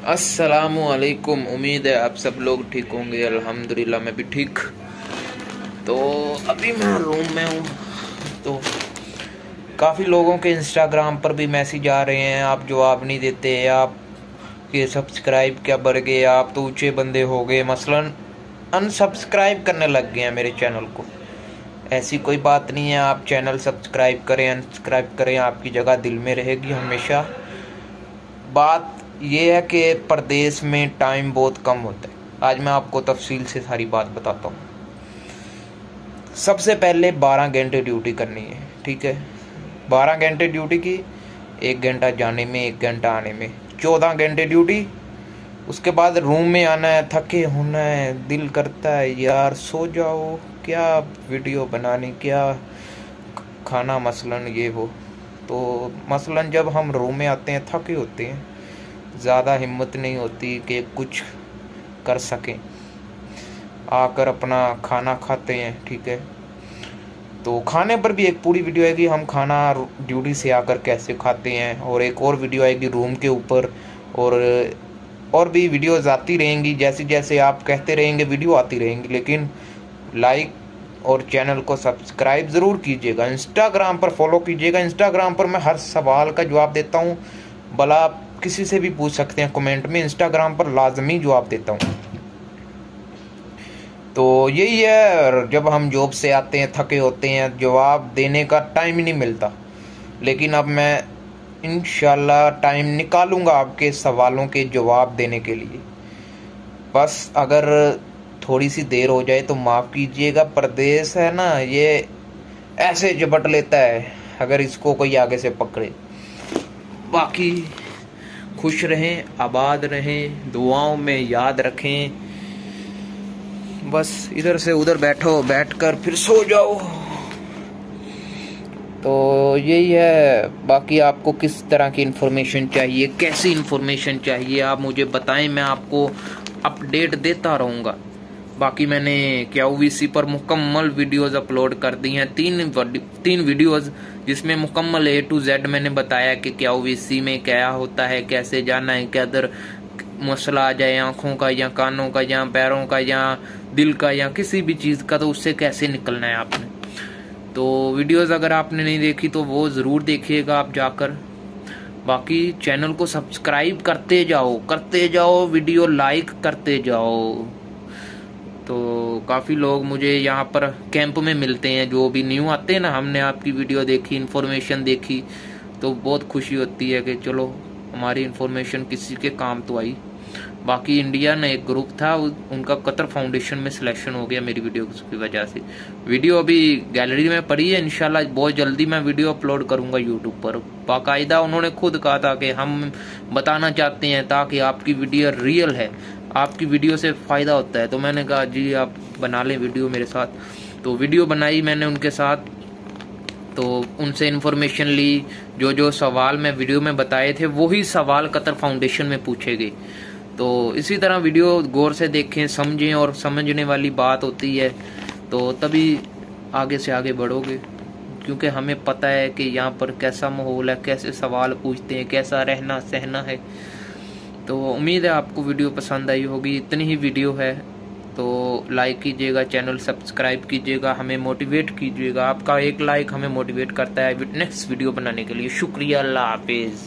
अस्सलामुअलैकुम। उम्मीद है आप सब लोग ठीक होंगे। अल्हम्दुलिल्लाह मैं भी ठीक। तो अभी मैं रूम में हूँ। तो काफ़ी लोगों के इंस्टाग्राम पर भी मैसेज आ रहे हैं, आप जवाब नहीं देते, आप के सब्सक्राइब क्या बढ़ गए, आप तो ऊंचे बंदे हो गए, मसलन अनसब्सक्राइब करने लग गए हैं मेरे चैनल को। ऐसी कोई बात नहीं है, आप चैनल सब्सक्राइब करें अनसब्सक्राइब करें, आपकी जगह दिल में रहेगी हमेशा। बात ये है कि परदेश में टाइम बहुत कम होता है। आज मैं आपको तफसील से सारी बात बताता हूँ। सबसे पहले 12 घंटे ड्यूटी करनी है, ठीक है। 12 घंटे ड्यूटी की, 1 घंटा जाने में 1 घंटा आने में, 14 घंटे ड्यूटी। उसके बाद रूम में आना है, थके होना है, दिल करता है यार सो जाओ, क्या वीडियो बनाने, क्या खाना मसलन ये वो। तो मसलन जब हम रूम में आते हैं थके होते हैं, ज़्यादा हिम्मत नहीं होती कि कुछ कर सकें, आकर अपना खाना खाते हैं, ठीक है। तो खाने पर भी एक पूरी वीडियो आएगी, हम खाना ड्यूटी से आकर कैसे खाते हैं, और एक और वीडियो आएगी रूम के ऊपर, और भी वीडियोज़ आती रहेंगी। जैसे जैसे आप कहते रहेंगे वीडियो आती रहेंगी, लेकिन लाइक और चैनल को सब्सक्राइब ज़रूर कीजिएगा। इंस्टाग्राम पर फॉलो कीजिएगा। इंस्टाग्राम पर मैं हर सवाल का जवाब देता हूँ, भला आप किसी से भी पूछ सकते हैं कमेंट में, इंस्टाग्राम पर लाजमी जवाब देता हूँ। तो यही है, जब हम जॉब से आते हैं थके होते हैं, जवाब देने का टाइम ही नहीं मिलता। लेकिन अब मैं इंशाल्लाह टाइम निकालूंगा आपके सवालों के जवाब देने के लिए। बस अगर थोड़ी सी देर हो जाए तो माफ़ कीजिएगा। परदेश है ना, ये ऐसे झपट लेता है अगर इसको कोई आगे से पकड़े। बाकी खुश रहें, आबाद रहें, दुआओं में याद रखें। बस इधर से उधर बैठकर फिर सो जाओ। तो यही है। बाकी आपको किस तरह की इन्फॉर्मेशन चाहिए, कैसी इन्फॉर्मेशन चाहिए, आप मुझे बताएं, मैं आपको अपडेट देता रहूँगा। बाकी मैंने QVC पर मुकम्मल वीडियोस अपलोड कर दी हैं, तीन वीडियोस, जिसमें मुकम्मल A to Z मैंने बताया कि QVC में क्या होता है, कैसे जाना है, क्या अदर मसला आ जाए आँखों का या कानों का या पैरों का या दिल का या किसी भी चीज़ का, तो उससे कैसे निकलना है आपने। तो वीडियोस अगर आपने नहीं देखी तो वो ज़रूर देखिएगा आप जाकर। बाकी चैनल को सब्सक्राइब करते जाओ, वीडियो लाइक करते जाओ। तो काफ़ी लोग मुझे यहाँ पर कैंप में मिलते हैं, जो भी न्यू आते हैं ना, हमने आपकी वीडियो देखी, इन्फॉर्मेशन देखी, तो बहुत खुशी होती है कि चलो हमारी इन्फॉर्मेशन किसी के काम तो आई। बाकी इंडिया ने एक ग्रुप था, उनका कतर फाउंडेशन में सिलेक्शन हो गया मेरी वीडियो की वजह से। वीडियो अभी गैलरी में पड़ी है, इंशाल्लाह बहुत जल्दी मैं वीडियो अपलोड करूंगा यूट्यूब पर। बाकायदा उन्होंने खुद कहा था कि हम बताना चाहते हैं ताकि आपकी वीडियो रियल है, आपकी वीडियो से फ़ायदा होता है। तो मैंने कहा जी आप बना लें वीडियो मेरे साथ। तो वीडियो बनाई मैंने उनके साथ, तो उनसे इन्फॉर्मेशन ली। जो जो सवाल मैं वीडियो में बताए थे वही सवाल कतर फाउंडेशन में पूछे गए। तो इसी तरह वीडियो गौर से देखें, समझें, और समझने वाली बात होती है तो तभी आगे से आगे बढ़ोगे, क्योंकि हमें पता है कि यहाँ पर कैसा माहौल है, कैसे सवाल पूछते हैं, कैसा रहना सहना है। तो उम्मीद है आपको वीडियो पसंद आई होगी। इतनी ही वीडियो है, तो लाइक कीजिएगा, चैनल सब्सक्राइब कीजिएगा, हमें मोटिवेट कीजिएगा। आपका एक लाइक हमें मोटिवेट करता है नेक्स्ट वीडियो बनाने के लिए। शुक्रिया, अल्लाह हाफिज़।